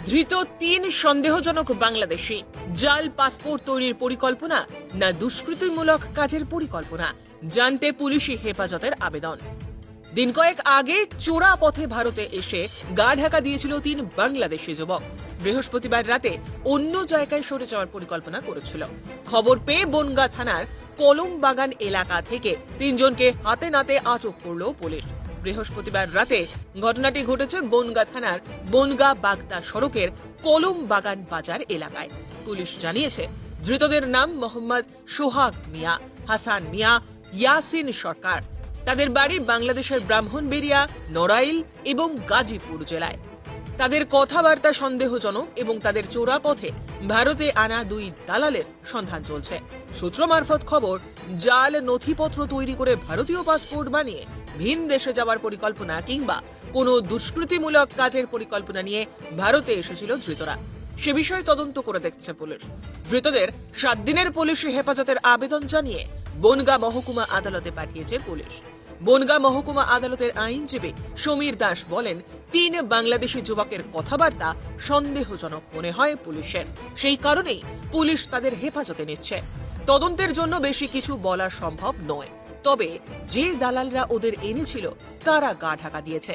ধৃত ৩ সন্দেহজনক বাংলাদেশি। জাল পাসপোর্ট তৈরির পরিকল্পনা না দুষ্কৃতিমূলক কাজের পরিকল্পনা, জানতে পুলিশি হেফাজতের আবেদন। দিন কয়েক আগে চোরা পথে ভারতে এসে গা ঢাকা দিয়েছিল ৩ বাংলাদেশি যুবক। বৃহস্পতিবার রাতে অন্য জায়গায় সরে যাওয়ার পরিকল্পনা করেছিল। খবর পেয়ে বনগা থানার কলম বাগান এলাকা থেকে ৩ জনকে হাতে নাতে আটক করল পুলিশ। বৃহস্পতিবার রাতে ঘটনাটি ঘটেছে বনগা থানার বনগা বাগদা সড়কের কলম বাগান বাজার এলাকায়। পুলিশ জানিয়েছে, ধৃতদের নাম মোহাম্মদ সোহাগ মিয়া, হাসান মিয়া, ইয়াসিন সরকার। তাদের বাড়ি বাংলাদেশের ব্রাহ্মণবেড়িয়া, নড়াইল এবং গাজীপুর জেলায়। তাদের কথাবার্তা সন্দেহজনক এবং তাদের চোরা পথে ভারতে আনা 2 দালালের সন্ধান চলছে। সূত্র মারফত খবর, জাল নথিপত্র তৈরি করে ভারতীয় পাসপোর্ট বানিয়ে ভিন দেশে যাওয়ার পরিকল্পনা কিংবা কোনো দুষ্কৃতিমূলক কাজের পরিকল্পনা নিয়ে ভারতে এসেছিল ধৃতরা। সে বিষয়ে তদন্ত করে দেখছে পুলিশ। ধৃতদের 7 দিনের পুলিশি হেফাজতের আবেদন জানিয়ে বনগা মহকুমা আদালতে পাঠিয়েছে পুলিশ। বনগা মহকুমা আদালতের আইনজীবী সমীর দাস বলেন, 3 বাংলাদেশি যুবকের কথাবার্তা সন্দেহজনক মনে হয় পুলিশের, সেই কারণেই পুলিশ তাদের হেফাজতে নিচ্ছে। তদন্তের জন্য বেশি কিছু বলা সম্ভব নয়, তবে যে দালালরা ওদের এনেছিল তারা গা ঢাকা দিয়েছে।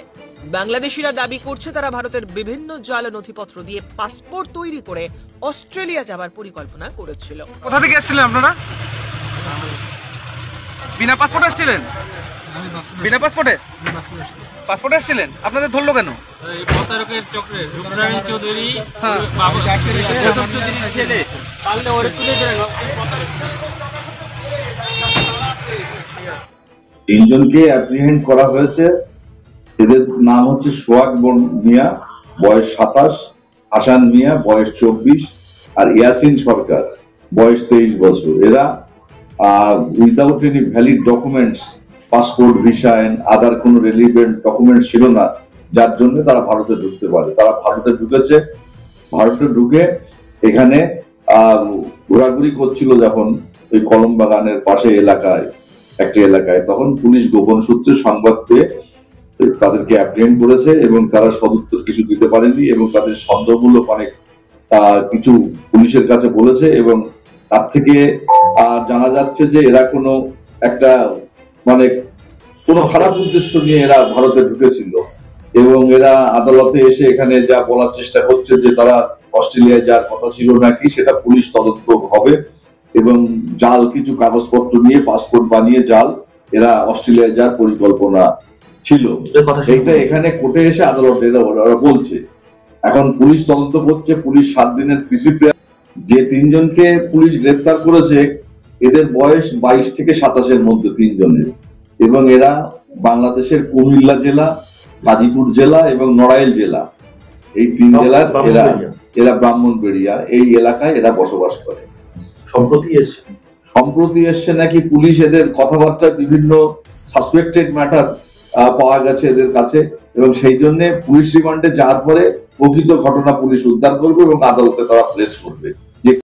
বাংলাদেশিরা দাবি করছে তারা ভারতের বিভিন্ন জাল নথিপত্র দিয়ে পাসপোর্ট তৈরি করে অস্ট্রেলিয়া যাবার পরিকল্পনা করেছিল। কোথা থেকে এসেছিলেন আপনারা? বিনা পাসপোর্টে এসেছিলেন? বিনা পাসপোর্টে পাসপোর্টে এসেছিলেন? আপনাদের ধরলো কেন? প্রতারকের চক্রে রূপনারায়ণ চৌধুরী চৌধুরীর ছেলে পারলে ওরে তুলে দিলেন। 3 জনকে অ্যাপ্রিহেন্ড করা হয়েছে। এদের নাম হচ্ছে সোহাগ মিয়া, বয়স 27, হাসান মিয়া, বয়স 24, আর ইয়াসিন সরকার, বয়স 23 বছর। এরা without any valid documents, passport, visa and other কোনো রেলিভেন্ট ডকুমেন্টস ছিল না, যার জন্য তারা ভারতে ঢুকতে পারে। তারা ভারতে ঢুকেছে। ভারতে ঢুকে এখানে ঘোরাঘুরি করছিল যখন ওই কলম বাগানের পাশে একটা এলাকায়, তখন পুলিশ গোপন সূত্রে সংবাদ পেয়ে তাদেরকে অ্যাপ্রিহেন্ড করেছে এবং তারা সদুত্তর কিছু দিতে পারেনি এবং তাদের সন্দেহমূলক অনেক কিছু পুলিশের কাছে বলেছে এবং তার থেকে জানা যাচ্ছে যে এরা কোনো খারাপ উদ্দেশ্য নিয়ে এরা ভারতে ঢুকেছিল এবং এরা আদালতে এসে এখানে যা বলার চেষ্টা করছে যে তারা অস্ট্রেলিয়ায় যাওয়ার কথা ছিল নাকি, সেটা পুলিশ তদন্ত হবে এবং জাল কিছু কাগজপত্র নিয়ে পাসপোর্ট বানিয়ে জাল এরা অস্ট্রেলিয়ায় যাওয়ার পরিকল্পনা ছিল। এটা এখানে কোর্টে এসে আদালতে ওরা বলছে। এখন পুলিশ তদন্ত করছে। পুলিশ 7 দিনের পিসিপি। যে 3 জনকে পুলিশ গ্রেফতার করেছে এদের বয়স 22 থেকে 27-এর মধ্যে 3 জনের, এবং এরা বাংলাদেশের কুমিল্লা জেলা, গাজীপুর জেলা এবং নড়াইল জেলা, এই 3 জেলার এরা ব্রাহ্মণবেড়িয়া এই এলাকায় এরা বসবাস করে। সম্প্রতি এসছে নাকি পুলিশ এদের কথাবার্তায় বিভিন্ন সাসপেক্টেড ম্যাটার পাওয়া গেছে এদের কাছে এবং সেই জন্য পুলিশ রিমান্ডে যাওয়ার পরে প্রকৃত ঘটনা পুলিশ উদ্ধার করবে এবং আদালতে তারা প্লেস করবে।